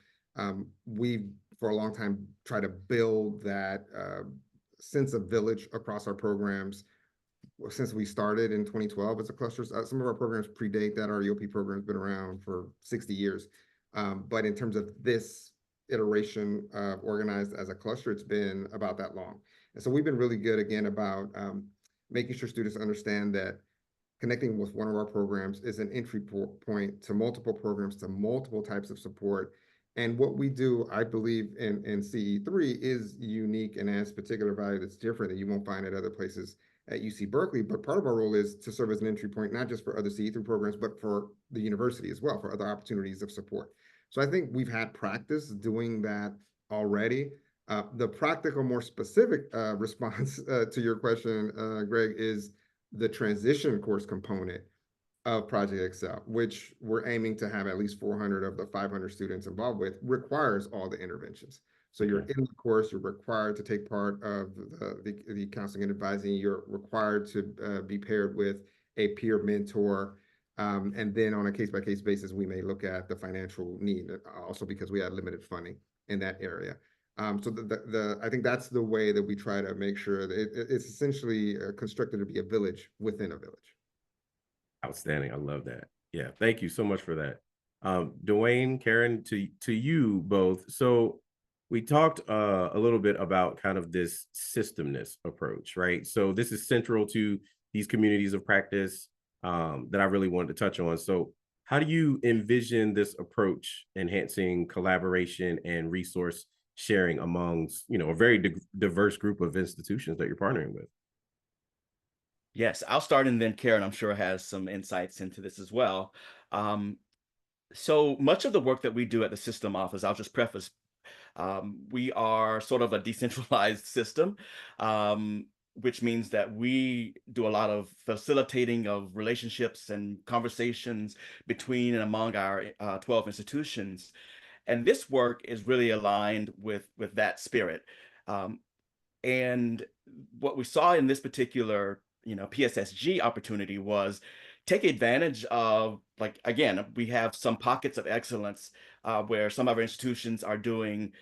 Speaker 4: We for a long time try to build that sense of village across our programs. Since we started in 2012 as a cluster, some of our programs predate that. Our EOP program has been around for 60 years. But in terms of this iteration organized as a cluster, it's been about that long. And so we've been really good, again, about making sure students understand that connecting with one of our programs is an entry point to multiple programs, to multiple types of support. And what we do, I believe, in CE3 is unique and has particular value that's different that you won't find at other places at UC Berkeley. But part of our role is to serve as an entry point, not just for other CE3 programs, but for the university as well, for other opportunities of support. So I think we've had practice doing that already. The practical, more specific response to your question, Greg, is the transition course component of Project Excel, which we're aiming to have at least 400 of the 500 students involved with, requires all the interventions. So you're in the course, you're required to take part of the counseling and advising, you're required to be paired with a peer mentor. And then on a case-by-case basis, we may look at the financial need, also because we have limited funding in that area. So I think that's the way that we try to make sure that it's essentially constructed to be a village within a village.
Speaker 1: Outstanding. I love that. Yeah, thank you so much for that. Dwayne, Karen, to you both. So we talked a little bit about kind of this systemness approach, right? So this is central to these communities of practice that I really wanted to touch on. So how do you envision this approach enhancing collaboration and resource sharing amongst, a very diverse group of institutions that you're partnering with?
Speaker 5: Yes, I'll start, and then Karen, I'm sure, has some insights into this as well. So much of the work that we do at the system office, I'll just preface, we are sort of a decentralized system, which means that we do a lot of facilitating of relationships and conversations between and among our 12 institutions. And this work is really aligned with that spirit. And what we saw in this particular, PSSG opportunity was take advantage of, like, again, we have some pockets of excellence where some of our institutions are doing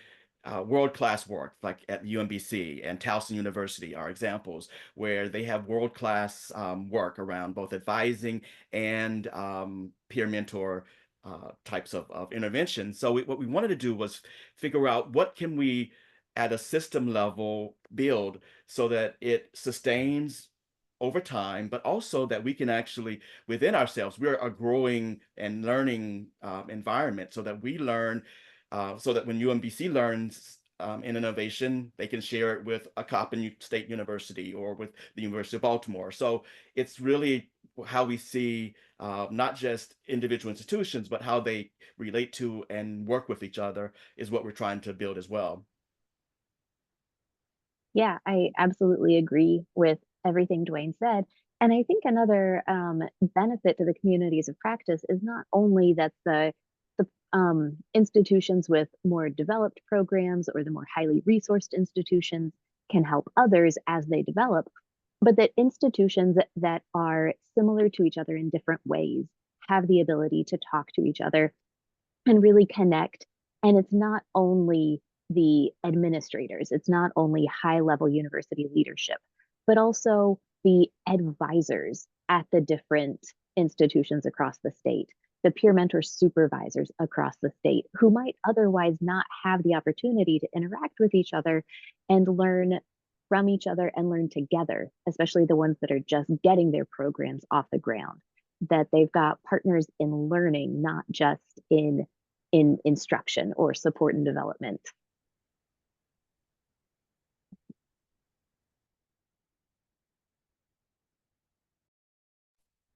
Speaker 5: world-class work, like at UMBC and Towson University are examples where they have world-class work around both advising and peer mentor types of intervention. So what we wanted to do was figure out what can we at a system level build so that it sustains over time, but also that we can actually within ourselves, we're a growing and learning environment, so that we learn, so that when UMBC learns in innovation, they can share it with a Coppin State University or with the University of Baltimore. So it's really how we see not just individual institutions, but how they relate to and work with each other is what we're trying to build as well.
Speaker 6: Yeah, I absolutely agree with everything Dwayne said. And I think another benefit to the communities of practice is not only that the institutions with more developed programs or the more highly resourced institutions can help others as they develop, but that institutions that are similar to each other in different ways have the ability to talk to each other and really connect. And it's not only the administrators, it's not only high level university leadership, but also the advisors at the different institutions across the state, the peer mentor supervisors across the state who might otherwise not have the opportunity to interact with each other and learn from each other and learn together, especially the ones that are just getting their programs off the ground, that they've got partners in learning, not just in instruction or support and development.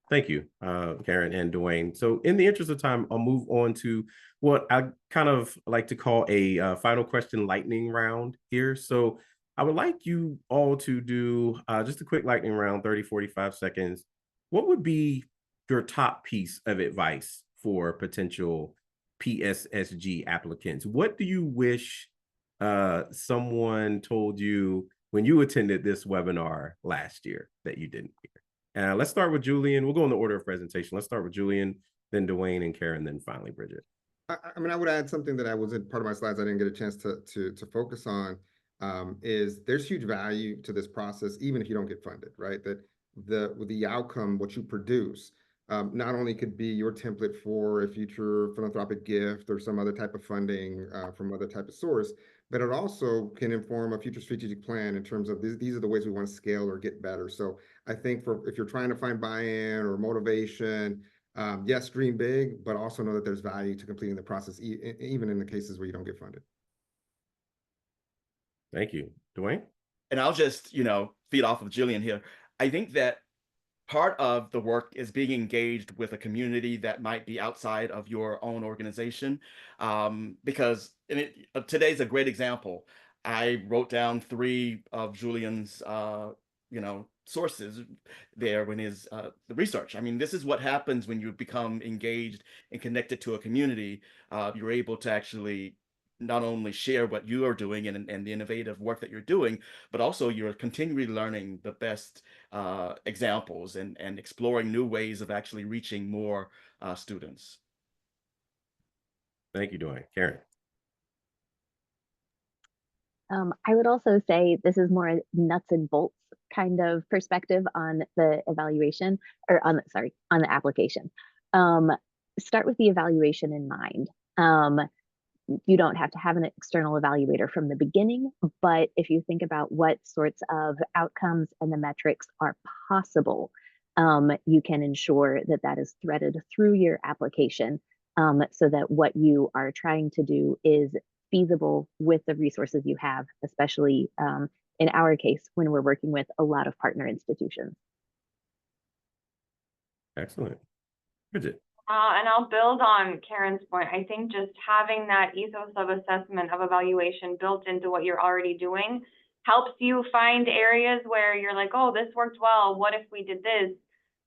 Speaker 1: Thank you, Karen and Dwayne. So in the interest of time, I'll move on to what I kind of like to call a final question lightning round here. So I would like you all to do just a quick lightning round, 30, 45 seconds. What would be your top piece of advice for potential PSSG applicants? What do you wish someone told you when you attended this webinar last year that you didn't hear? Let's start with Julian. We'll go in the order of presentation. Let's start with Julian, then Dwayne and Karen, then finally Bridget.
Speaker 4: I mean, I would add something that I was in part of my slides I didn't get a chance to focus on, is there's huge value to this process, even if you don't get funded, right? That the outcome, what you produce, not only could be your template for a future philanthropic gift or some other type of funding from other type of source, but it also can inform a future strategic plan in terms of these are the ways we want to scale or get better. So I think if you're trying to find buy-in or motivation, Yes, dream big, but also know that there's value to completing the process, even in the cases where you don't get funded.
Speaker 1: Thank you. Dwayne?
Speaker 5: And I'll just, feed off of Jillian here. I think that part of the work is being engaged with a community that might be outside of your own organization. Because today's a great example. I wrote down 3 of Julian's, sources there when his the research. I mean, this is what happens when you become engaged and connected to a community. You're able to actually not only share what you are doing and the innovative work that you're doing, but also you're continually learning the best examples and exploring new ways of actually reaching more students.
Speaker 1: Thank you, Dwayne. Karen?
Speaker 6: I would also say this is more nuts and bolts kind of perspective on the evaluation, or on the application. Start with the evaluation in mind. You don't have to have an external evaluator from the beginning, but if you think about what sorts of outcomes and the metrics are possible, you can ensure that that is threaded through your application, so that what you are trying to do is feasible with the resources you have, especially in our case, when we're working with a lot of partner institutions.
Speaker 1: Excellent. Bridget?
Speaker 7: And I'll build on Karen's point. I think just having that ethos of assessment, of evaluation built into what you're already doing helps you find areas where you're like, oh, this worked well. What if we did this?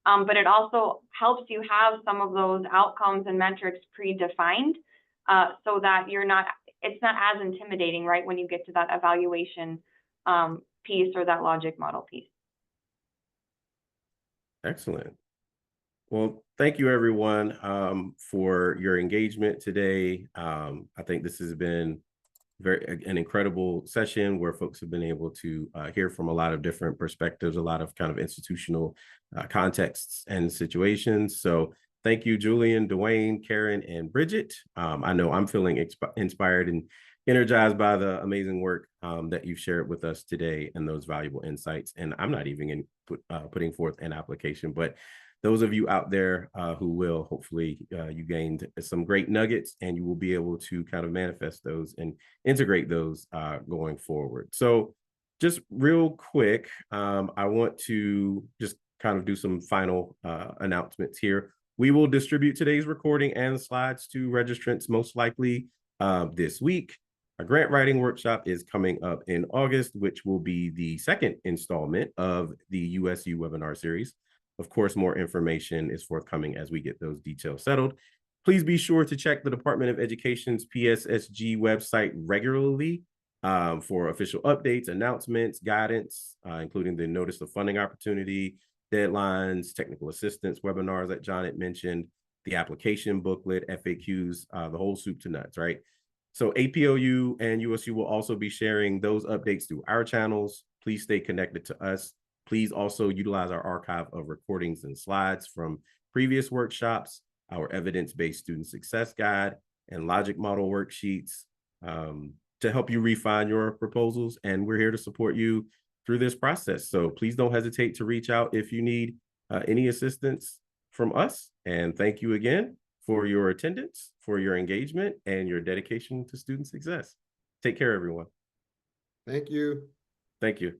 Speaker 7: But it also helps you have some of those outcomes and metrics predefined, so that it's not as intimidating, right, when you get to that evaluation piece or that logic model piece. Excellent.
Speaker 1: Well, thank you, everyone, for your engagement today. I think this has been an incredible session where folks have been able to hear from a lot of different perspectives, a lot of kind of institutional contexts and situations. So thank you, Julian, Dwayne, Karen, and Bridget. I know I'm feeling inspired and energized by the amazing work that you've shared with us today and those valuable insights. And I'm not even putting forth an application, but those of you out there who will, hopefully you gained some great nuggets and you will be able to kind of manifest those and integrate those going forward. So just real quick, I want to just kind of do some final announcements here. We will distribute today's recording and slides to registrants most likely this week. Our grant writing workshop is coming up in August, which will be the second installment of the USU webinar series. Of course, more information is forthcoming as we get those details settled. Please be sure to check the Department of Education's PSSG website regularly for official updates, announcements, guidance, including the notice of funding opportunity, deadlines, technical assistance webinars that John had mentioned, the application booklet, FAQs, the whole soup to nuts, right? So APLU and USU will also be sharing those updates through our channels. Please stay connected to us. Please also utilize our archive of recordings and slides from previous workshops, our evidence-based student success guide, and logic model worksheets to help you refine your proposals. And we're here to support you through this process. So please don't hesitate to reach out if you need any assistance from us. And thank you again for your attendance, for your engagement, and your dedication to student success. Take care, everyone.
Speaker 4: Thank you.
Speaker 1: Thank you.